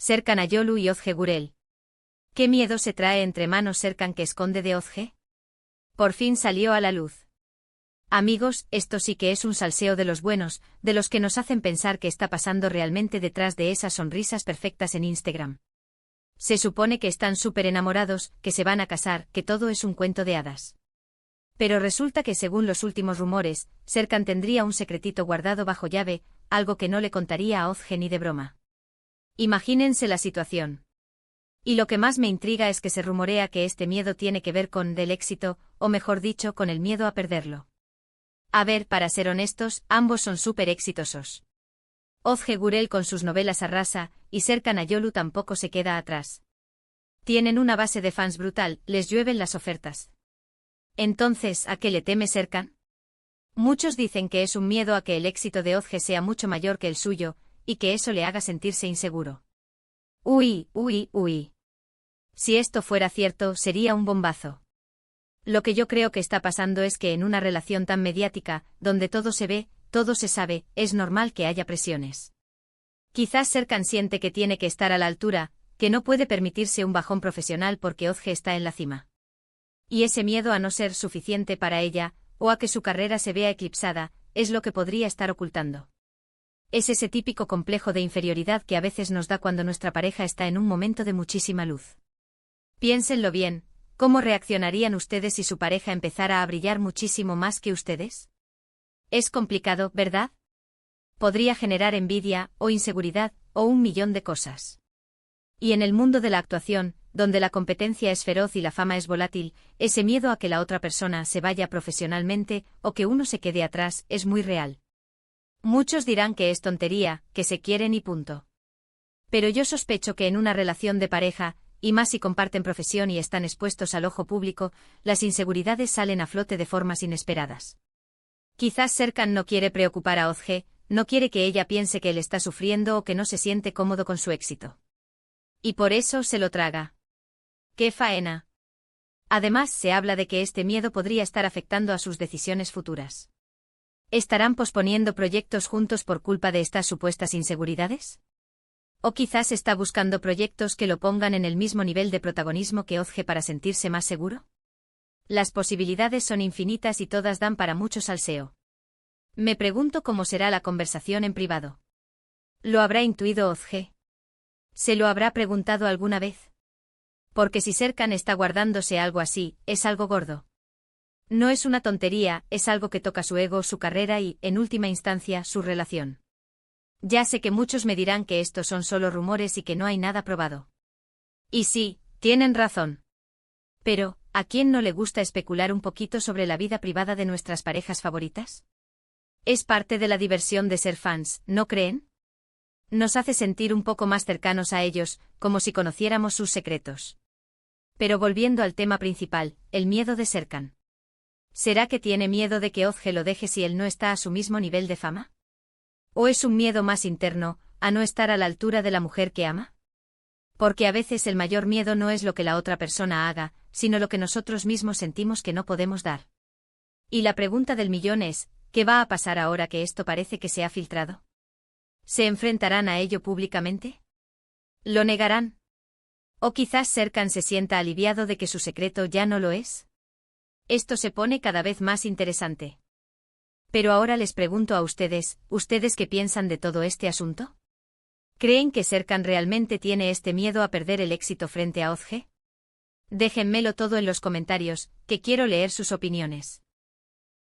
Serkan Ayolu y Ozge Gurel. ¿Qué miedo se trae entre manos Serkan que esconde de Ozge? Por fin salió a la luz. Amigos, esto sí que es un salseo de los buenos, de los que nos hacen pensar qué está pasando realmente detrás de esas sonrisas perfectas en Instagram. Se supone que están súper enamorados, que se van a casar, que todo es un cuento de hadas. Pero resulta que según los últimos rumores, Serkan tendría un secretito guardado bajo llave, algo que no le contaría a Ozge ni de broma. Imagínense la situación. Y lo que más me intriga es que se rumorea que este miedo tiene que ver con el éxito, o mejor dicho, con el miedo a perderlo. A ver, para ser honestos, ambos son súper exitosos. Ozge Gurel con sus novelas arrasa, y Serkan Ayolu tampoco se queda atrás. Tienen una base de fans brutal, les llueven las ofertas. Entonces, ¿a qué le teme Serkan? Muchos dicen que es un miedo a que el éxito de Ozge sea mucho mayor que el suyo, y que eso le haga sentirse inseguro. Uy. Si esto fuera cierto, sería un bombazo. Lo que yo creo que está pasando es que en una relación tan mediática, donde todo se ve, todo se sabe, es normal que haya presiones. Quizás Serkan siente que tiene que estar a la altura, que no puede permitirse un bajón profesional porque Ozge está en la cima. Y ese miedo a no ser suficiente para ella, o a que su carrera se vea eclipsada, es lo que podría estar ocultando. Es ese típico complejo de inferioridad que a veces nos da cuando nuestra pareja está en un momento de muchísima luz. Piénsenlo bien, ¿cómo reaccionarían ustedes si su pareja empezara a brillar muchísimo más que ustedes? Es complicado, ¿verdad? Podría generar envidia, o inseguridad, o un millón de cosas. Y en el mundo de la actuación, donde la competencia es feroz y la fama es volátil, ese miedo a que la otra persona se vaya profesionalmente, o que uno se quede atrás, es muy real. Muchos dirán que es tontería, que se quieren y punto. Pero yo sospecho que en una relación de pareja, y más si comparten profesión y están expuestos al ojo público, las inseguridades salen a flote de formas inesperadas. Quizás Serkan no quiere preocupar a Ozge, no quiere que ella piense que él está sufriendo o que no se siente cómodo con su éxito. Y por eso se lo traga. ¡Qué faena! Además, se habla de que este miedo podría estar afectando a sus decisiones futuras. ¿Estarán posponiendo proyectos juntos por culpa de estas supuestas inseguridades? ¿O quizás está buscando proyectos que lo pongan en el mismo nivel de protagonismo que Ozge para sentirse más seguro? Las posibilidades son infinitas y todas dan para mucho salseo. Me pregunto cómo será la conversación en privado. ¿Lo habrá intuido Ozge? ¿Se lo habrá preguntado alguna vez? Porque si Serkan está guardándose algo así, es algo gordo. No es una tontería, es algo que toca su ego, su carrera y, en última instancia, su relación. Ya sé que muchos me dirán que estos son solo rumores y que no hay nada probado. Y sí, tienen razón. Pero, ¿a quién no le gusta especular un poquito sobre la vida privada de nuestras parejas favoritas? Es parte de la diversión de ser fans, ¿no creen? Nos hace sentir un poco más cercanos a ellos, como si conociéramos sus secretos. Pero volviendo al tema principal, el miedo de Serkan. ¿Será que tiene miedo de que Ozge lo deje si él no está a su mismo nivel de fama? ¿O es un miedo más interno, a no estar a la altura de la mujer que ama? Porque a veces el mayor miedo no es lo que la otra persona haga, sino lo que nosotros mismos sentimos que no podemos dar. Y la pregunta del millón es, ¿qué va a pasar ahora que esto parece que se ha filtrado? ¿Se enfrentarán a ello públicamente? ¿Lo negarán? ¿O quizás Serkan se sienta aliviado de que su secreto ya no lo es? Esto se pone cada vez más interesante. Pero ahora les pregunto a ustedes, ¿ustedes qué piensan de todo este asunto? ¿Creen que Serkan realmente tiene este miedo a perder el éxito frente a Ozge? Déjenmelo todo en los comentarios, que quiero leer sus opiniones.